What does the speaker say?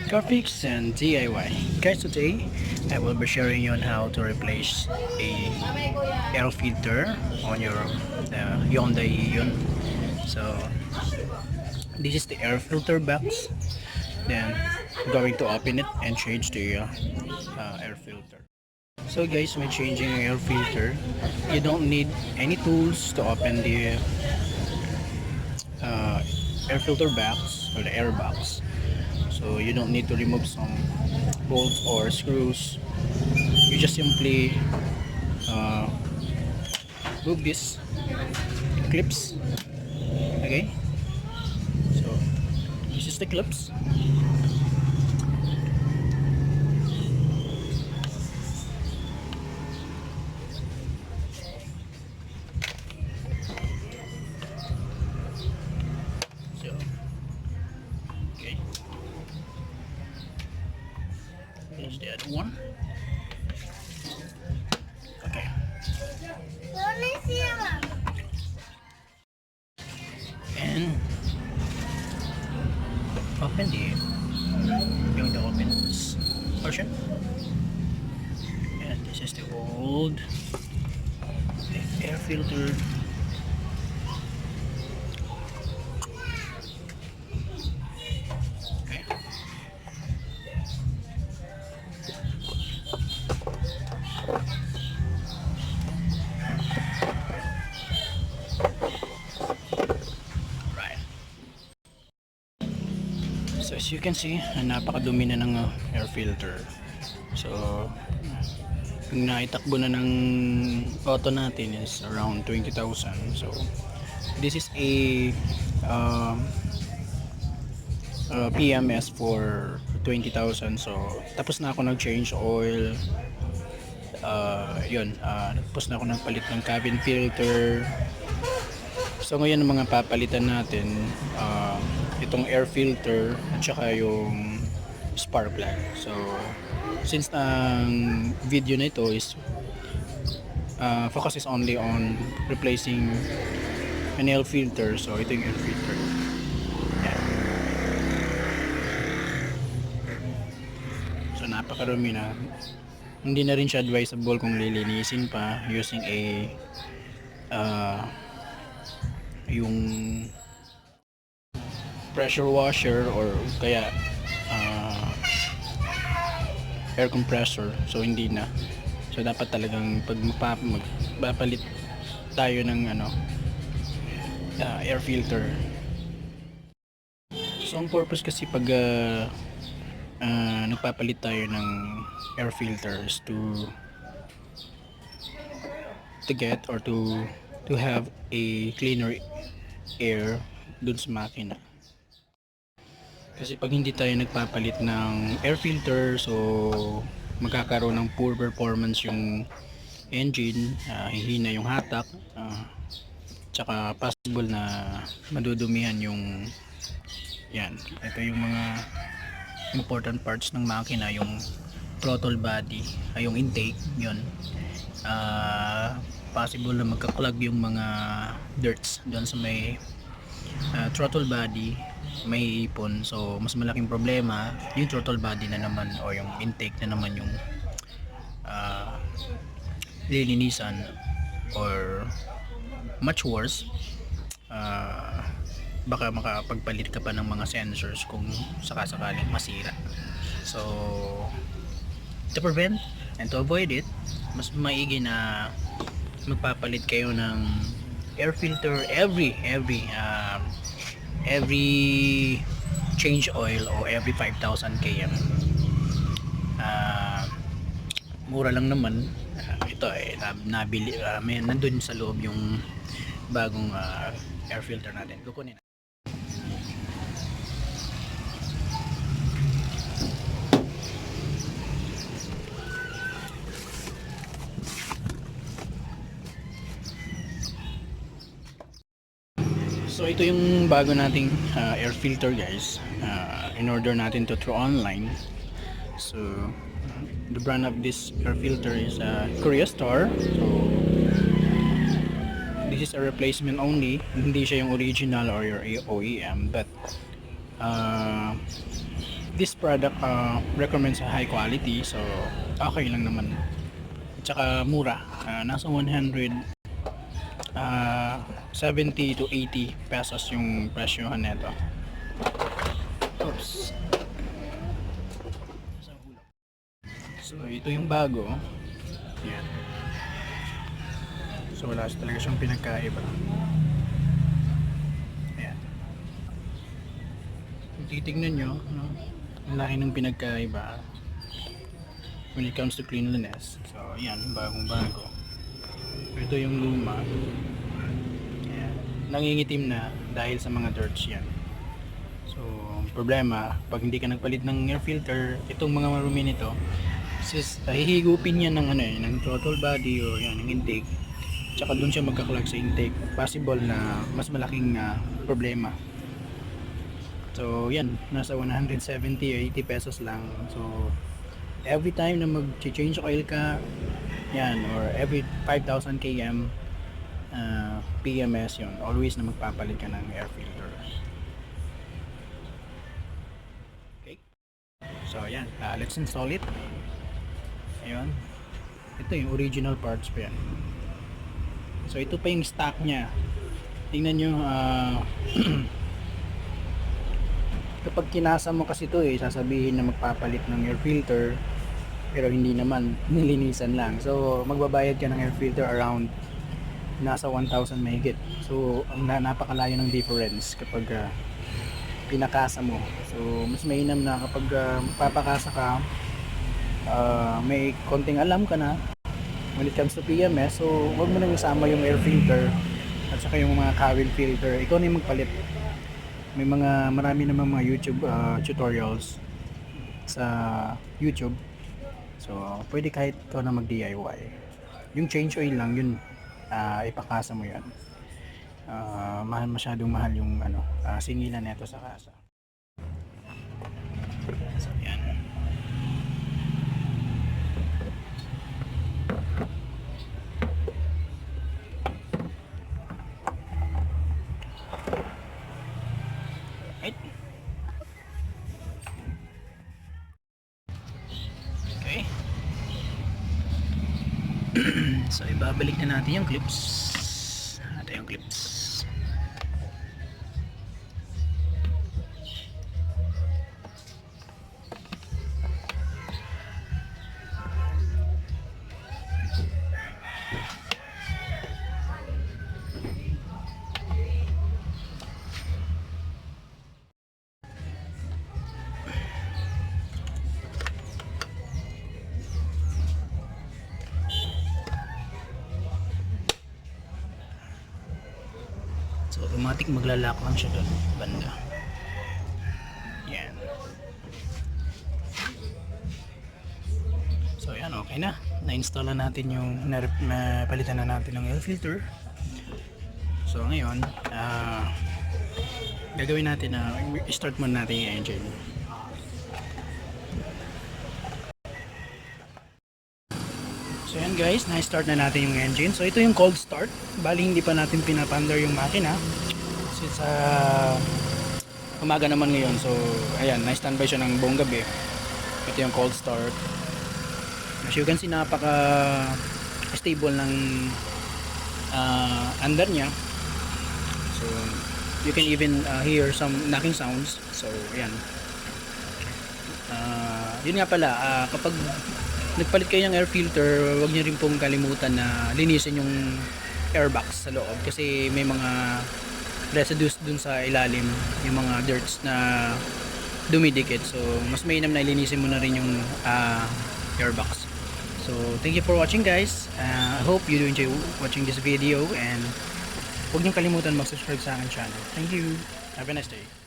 Car fix and DIY. Guys, today I will be sharing you on how to replace a air filter on your Hyundai Eon. So this is the air filter box. Then I'm going to open it and change the air filter. So guys, when changing air filter, you don't need any tools to open the uh, air filter box or the air box. So you don't need to remove some bolts or screws. You just simply uh, move this clips. Okay, so this is the clips. So okay, here's the other one. Okay, and open the going to open this portion. And this is the old air filter. Okay, right. So as you can see, napakadumi na ng air filter. So yung naitakbo na ng auto natin is around 20,000. So this is a PMS for 20,000. So tapos na ako nag-change oil. Tapos na ako nagpalit ng cabin filter. So ngayon ang mga papalitan natin, itong air filter at saka yung spark plug. So since ang video na ito is focus is only on replacing an air filter, so ito yung air filter. Yan. So napakarami na. Hindi na rin siya advisable kung lilinisin pa using a yung pressure washer or kaya air compressor. So hindi na. So dapat talagang pag magpapalit tayo ng air filter. So ang purpose kasi pag nagpapalit tayo ng air filters to get or to have a cleaner air dun sa makina. Kasi pag hindi tayo nagpapalit ng air filter, so magkakaroon ng poor performance yung engine, hihina yung hatak, tsaka possible na madudumihan yung yan. Ito yung mga important parts ng makina, yung throttle body, yung intake, yun. Possible na magka-clog yung mga dirts doon sa may throttle body, may ipon. So mas malaking problema yung throttle body na naman o yung intake na naman yung lilinisan, or much worse, baka makapagpalit ka pa ng mga sensors kung sakasakaling masira. So to prevent and to avoid it, mas maigi na magpapalit kayo ng air filter every change oil o every 5,000 km. Mura lang naman. Ito ay nabili, nandun sa loob yung bagong air filter natin. Kukunin na. So ito yung bago nating air filter, guys. In order natin to throw online. So the brand of this air filter is Korea Star. So this is a replacement only. Hindi siya yung original or your OEM, but this product recommends a high quality, so okay lang naman. At saka mura, nasa 100 70 to 80 pesos yung presyohan nito. Oops. So ito yung bago. Yan. So wala talaga siyang pinagkaiba. Ayan. Kung titignan nyo, no, ang laki ng pinagkaiba when it comes to cleanliness. So yan, bagong bago. Ito yung luma. Ayan. Nangingitim na dahil sa mga dirts yan. So problema, pag hindi ka nagpalit ng air filter, itong mga marumi nito, hihigupin yan ng ng throttle body o yan, ng intake. Tsaka doon siya magka-clog sa intake. Possible na mas malaking problema. So yan, nasa 170 o 80 pesos lang. So every time na mag-change oil ka, yan, or every 5,000 km PMS yun, always na magpapalit ka ng air filter. Okay, so yan, let's install it. Ayun, ito yung original parts pa yan. So ito pa yung stock nya. Tingnan nyo, kapag kinasa mo kasi ito sasabihin na magpapalit ng air filter, pero hindi naman, nilinisan lang. So magbabayad ka ng air filter around nasa 1,000 mahigit. So napakalayo ng difference kapag pinakasa mo. So mas mainam na kapag magpapakasa ka, may konting alam ka na when it comes to PMS. So wag mo nang isama yung air filter at saka yung mga cabin filter, ikaw na yung magpalit. May marami namang mga YouTube tutorials sa YouTube. So pwede kahit ikaw na mag DIY. Yung change oil lang yun, ipakasa mo yan. Masyadong mahal yung singilan nito sa kasa. So yan. Okay. So ibabalik na natin yung clips. Ito yung clips. So automatic maglalak lang siya doon banda. Yan. So yan, okay na. Na-install na natin yung palitan na natin ng air filter. So ngayon, gagawin natin na start muna natin yung engine. So yan guys, na-start na natin yung engine. So ito yung cold start. Bali hindi pa natin pinapandar yung makina. Since umaga naman ngayon. So ayan, na-standby siya ng buong gabi. Ito yung cold start. As you can see, napaka stable ng under niya. So you can even hear some knocking sounds. So ayan. Yun nga pala, kapag nagpalit kayo ng air filter, huwag niyo rin pong kalimutan na linisin yung airbox sa loob kasi may mga residues dun sa ilalim, yung mga dirts na dumidikit. So mas mainam na ilinisin mo na rin yung airbox. So thank you for watching guys. I hope you do enjoy watching this video, and huwag niyo kalimutan mag-subscribe sa aking channel. Thank you. Have a nice day.